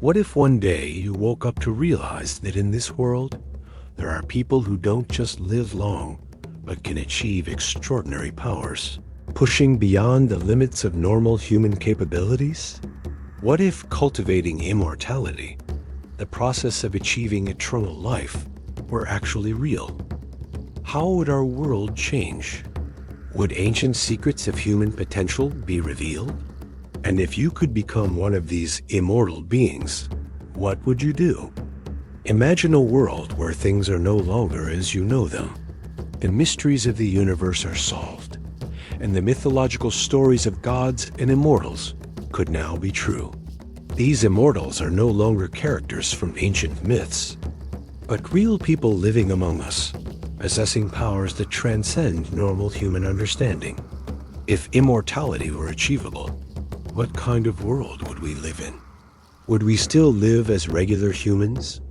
What if one day you woke up to realize that in this world, there are people who don't just live long, but can achieve extraordinary powers, pushing beyond the limits of normal human capabilities? What if cultivating immortality, the process of achieving eternal life, were actually real? How would our world change? Would ancient secrets of human potential be revealed? And if you could become one of these immortal beings, what would you do? Imagine a world where things are no longer as you know them. The mysteries of the universe are solved, and the mythological stories of gods and immortals could now be true. These immortals are no longer characters from ancient myths, but real people living among us, possessing powers that transcend normal human understanding. If immortality were achievable, what kind of world would we live in? Would we still live as regular humans?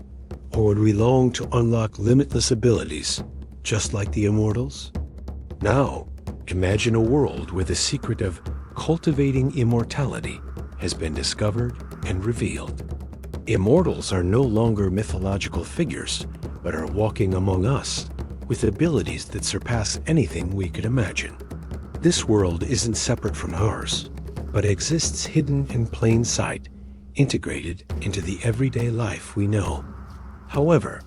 Or would we long to unlock limitless abilities, just like the immortals? Now, imagine a world where the secret of cultivating immortality has been discovered and revealed. Immortals are no longer mythological figures, but are walking among us with abilities that surpass anything we could imagine. This world isn't separate from ours, but exists hidden in plain sight, integrated into the everyday life we know. However,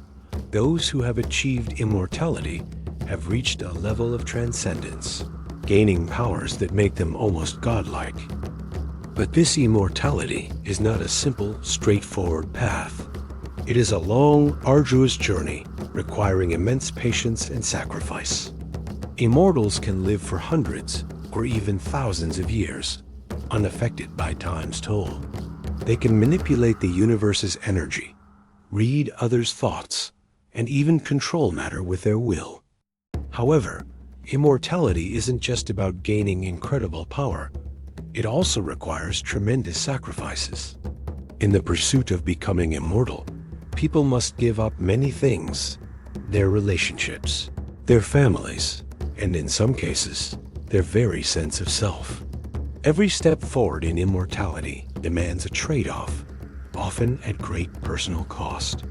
those who have achieved immortality have reached a level of transcendence, gaining powers that make them almost godlike. But this immortality is not a simple, straightforward path. It is a long, arduous journey requiring immense patience and sacrifice. Immortals can live for hundreds or even thousands of years, unaffected by time's toll. They can manipulate the universe's energy, read others' thoughts, and even control matter with their will. However, immortality isn't just about gaining incredible power. It also requires tremendous sacrifices. In the pursuit of becoming immortal, people must give up many things: their relationships, their families, and in some cases, their very sense of self. Every step forward in immortality demands a trade-off, often at great personal cost.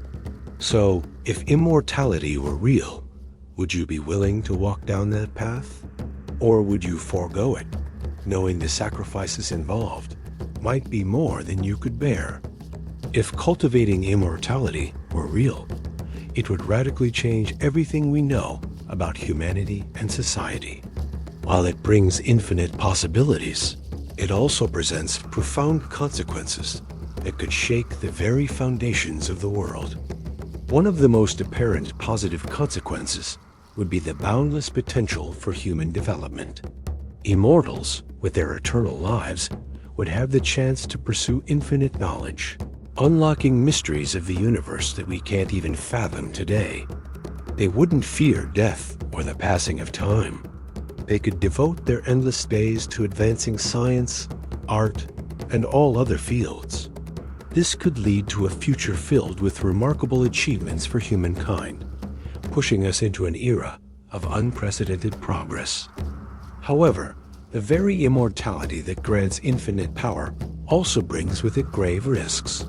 So, if immortality were real, would you be willing to walk down that path? Or would you forego it, knowing the sacrifices involved might be more than you could bear? If cultivating immortality were real, it would radically change everything we know about humanity and society. While it brings infinite possibilities, it also presents profound consequences that could shake the very foundations of the world. One of the most apparent positive consequences would be the boundless potential for human development. Immortals, with their eternal lives, would have the chance to pursue infinite knowledge, unlocking mysteries of the universe that we can't even fathom today. They wouldn't fear death or the passing of time. They could devote their endless days to advancing science, art, and all other fields. This could lead to a future filled with remarkable achievements for humankind, pushing us into an era of unprecedented progress. However, the very immortality that grants infinite power also brings with it grave risks.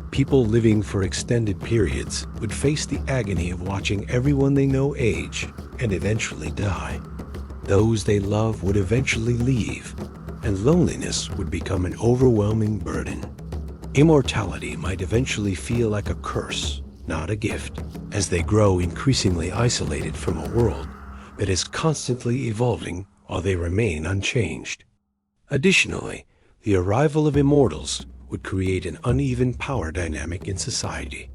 People living for extended periods would face the agony of watching everyone they know age and eventually die. Those they love would eventually leave, and loneliness would become an overwhelming burden. Immortality might eventually feel like a curse, not a gift, as they grow increasingly isolated from a world that is constantly evolving while they remain unchanged. Additionally, the arrival of immortals would create an uneven power dynamic in society.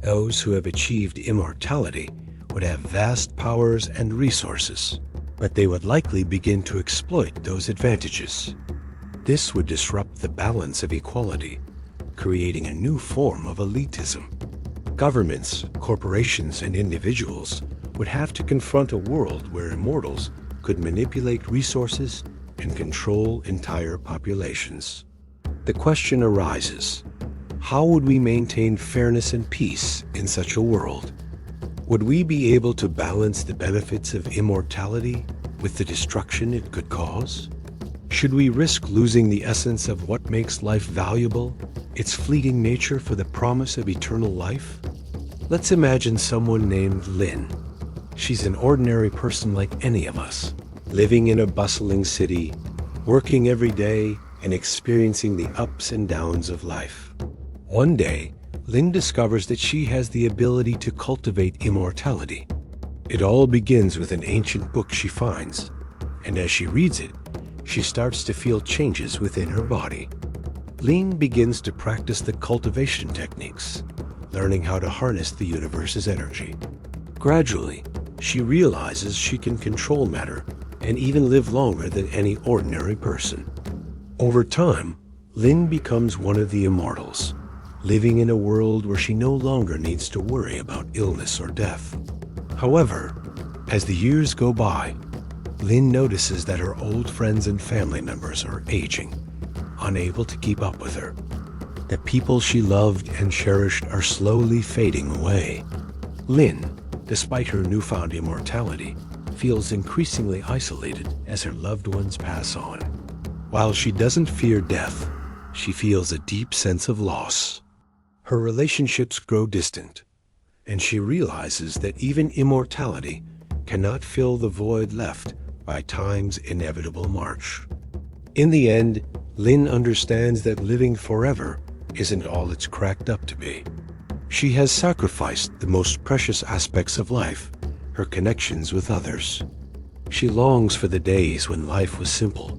Those who have achieved immortality would have vast powers and resources, but they would likely begin to exploit those advantages. This would disrupt the balance of equality, creating a new form of elitism. Governments, corporations, and individuals would have to confront a world where immortals could manipulate resources and control entire populations. The question arises, how would we maintain fairness and peace in such a world? Would we be able to balance the benefits of immortality with the destruction it could cause? Should we risk losing the essence of what makes life valuable its fleeting nature for the promise of eternal life? Let's imagine someone named Lynn. She's an ordinary person like any of us, living in a bustling city, working every day, and experiencing the ups and downs of life. One day, Lynn discovers that she has the ability to cultivate immortality. It all begins with an ancient book she finds, and as she reads it, she starts to feel changes within her body. Lynn begins to practice the cultivation techniques, learning how to harness the universe's energy. Gradually, she realizes she can control matter and even live longer than any ordinary person. Over time, Lynn becomes one of the immortals, living in a world where she no longer needs to worry about illness or death. However, as the years go by, Lynn notices that her old friends and family members are aging, unable to keep up with her. The people she loved and cherished are slowly fading away. Lynn, despite her newfound immortality, feels increasingly isolated as her loved ones pass on. While she doesn't fear death, she feels a deep sense of loss. Her relationships grow distant, and she realizes that even immortality cannot fill the void left by time's inevitable march. In the end, Lynn understands that living forever isn't all it's cracked up to be. She has sacrificed the most precious aspects of life, her connections with others. She longs for the days when life was simple,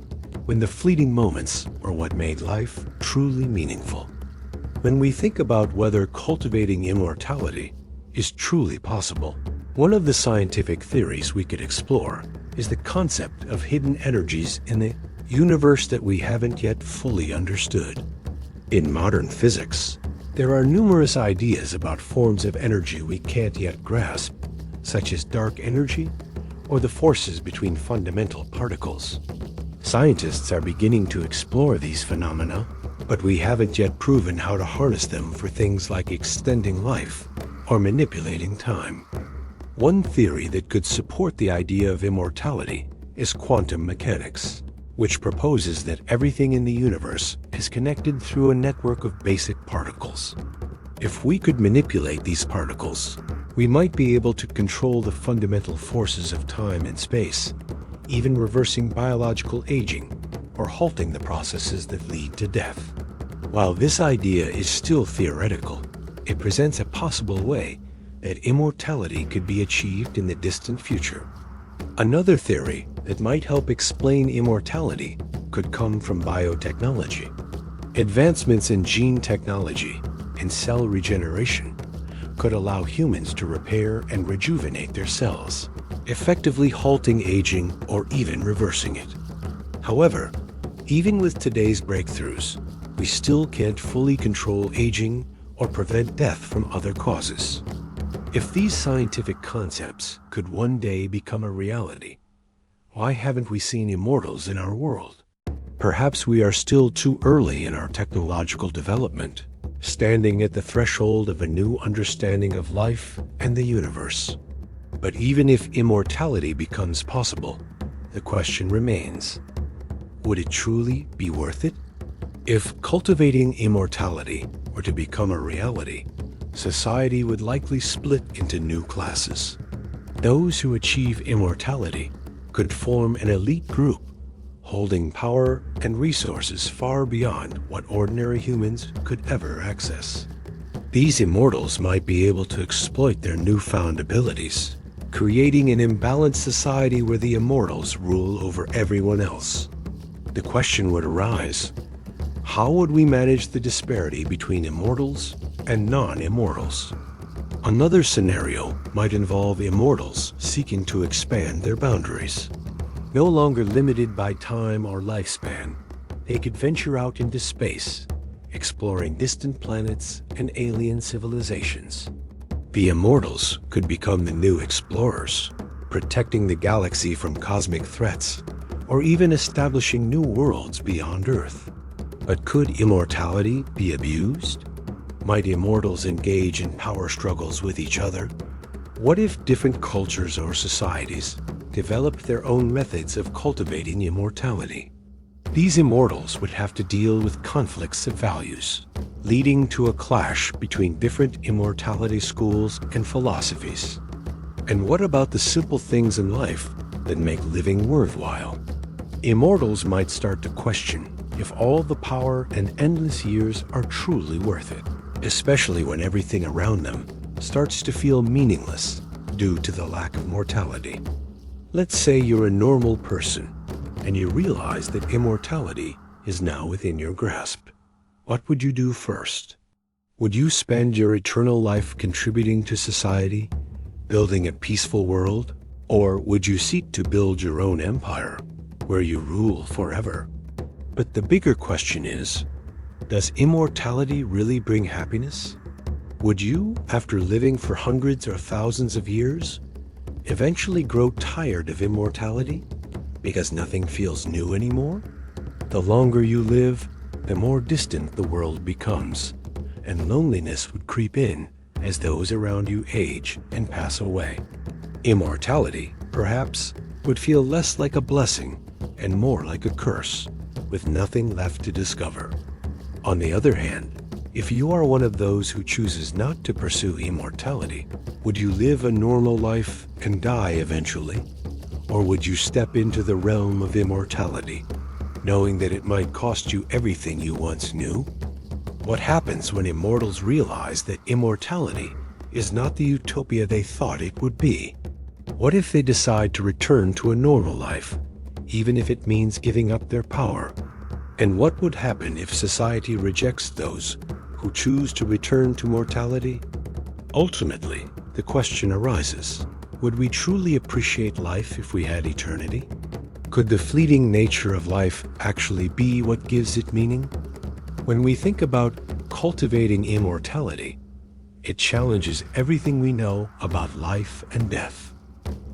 when the fleeting moments were what made life truly meaningful. When we think about whether cultivating immortality is truly possible, one of the scientific theories we could explore is the concept of hidden energies in the universe that we haven't yet fully understood. In modern physics, there are numerous ideas about forms of energy we can't yet grasp, such as dark energy or the forces between fundamental particles. Scientists are beginning to explore these phenomena, but we haven't yet proven how to harness them for things like extending life or manipulating time. One theory that could support the idea of immortality is quantum mechanics, which proposes that everything in the universe is connected through a network of basic particles. If we could manipulate these particles, we might be able to control the fundamental forces of time and space, even reversing biological aging or halting the processes that lead to death. While this idea is still theoretical, it presents a possible way that immortality could be achieved in the distant future. Another theory that might help explain immortality could come from biotechnology. Advancements in gene technology and cell regeneration could allow humans to repair and rejuvenate their cells, effectively halting aging or even reversing it. However, even with today's breakthroughs, we still can't fully control aging or prevent death from other causes. If these scientific concepts could one day become a reality, why haven't we seen immortals in our world? Perhaps we are still too early in our technological development, standing at the threshold of a new understanding of life and the universe. But even if immortality becomes possible, the question remains, would it truly be worth it? If cultivating immortality were to become a reality, society would likely split into new classes. Those who achieve immortality could form an elite group, holding power and resources far beyond what ordinary humans could ever access. These immortals might be able to exploit their newfound abilities, creating an imbalanced society where the immortals rule over everyone else. The question would arise, how would we manage the disparity between immortals and non-immortals? Another scenario might involve immortals seeking to expand their boundaries. No longer limited by time or lifespan, they could venture out into space, exploring distant planets and alien civilizations. The immortals could become the new explorers, protecting the galaxy from cosmic threats, or even establishing new worlds beyond Earth. But could immortality be abused? Might immortals engage in power struggles with each other? What if different cultures or societies developed their own methods of cultivating immortality? These immortals would have to deal with conflicts of values, leading to a clash between different immortality schools and philosophies. And what about the simple things in life that make living worthwhile? Immortals might start to question if all the power and endless years are truly worth it, especially when everything around them starts to feel meaningless due to the lack of mortality. Let's say you're a normal person and you realize that immortality is now within your grasp. What would you do first? Would you spend your eternal life contributing to society, building a peaceful world? Or would you seek to build your own empire where you rule forever? But the bigger question is, does immortality really bring happiness? Would you, after living for hundreds or thousands of years, eventually grow tired of immortality because nothing feels new anymore? The longer you live, the more distant the world becomes, and loneliness would creep in as those around you age and pass away. Immortality, perhaps, would feel less like a blessing and more like a curse, with nothing left to discover. On the other hand, if you are one of those who chooses not to pursue immortality, would you live a normal life and die eventually? Or would you step into the realm of immortality, knowing that it might cost you everything you once knew? What happens when immortals realize that immortality is not the utopia they thought it would be? What if they decide to return to a normal life, even if it means giving up their power? And what would happen if society rejects those who choose to return to mortality? Ultimately, the question arises, would we truly appreciate life if we had eternity? Could the fleeting nature of life actually be what gives it meaning? When we think about cultivating immortality, it challenges everything we know about life and death.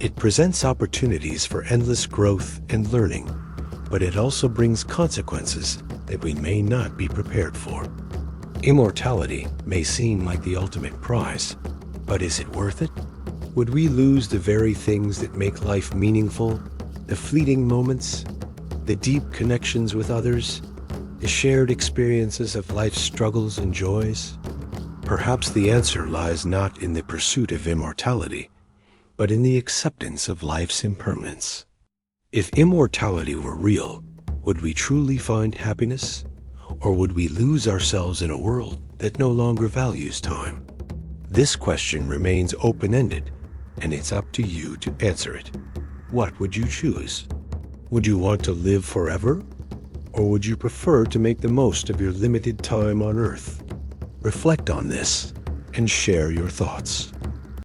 It presents opportunities for endless growth and learning, but it also brings consequences that we may not be prepared for. Immortality may seem like the ultimate prize, but is it worth it? Would we lose the very things that make life meaningful, the fleeting moments, the deep connections with others, the shared experiences of life's struggles and joys? Perhaps the answer lies not in the pursuit of immortality, but in the acceptance of life's impermanence. If immortality were real, would we truly find happiness? Or would we lose ourselves in a world that no longer values time? This question remains open-ended, and it's up to you to answer it. What would you choose? Would you want to live forever? Or would you prefer to make the most of your limited time on Earth? Reflect on this and share your thoughts.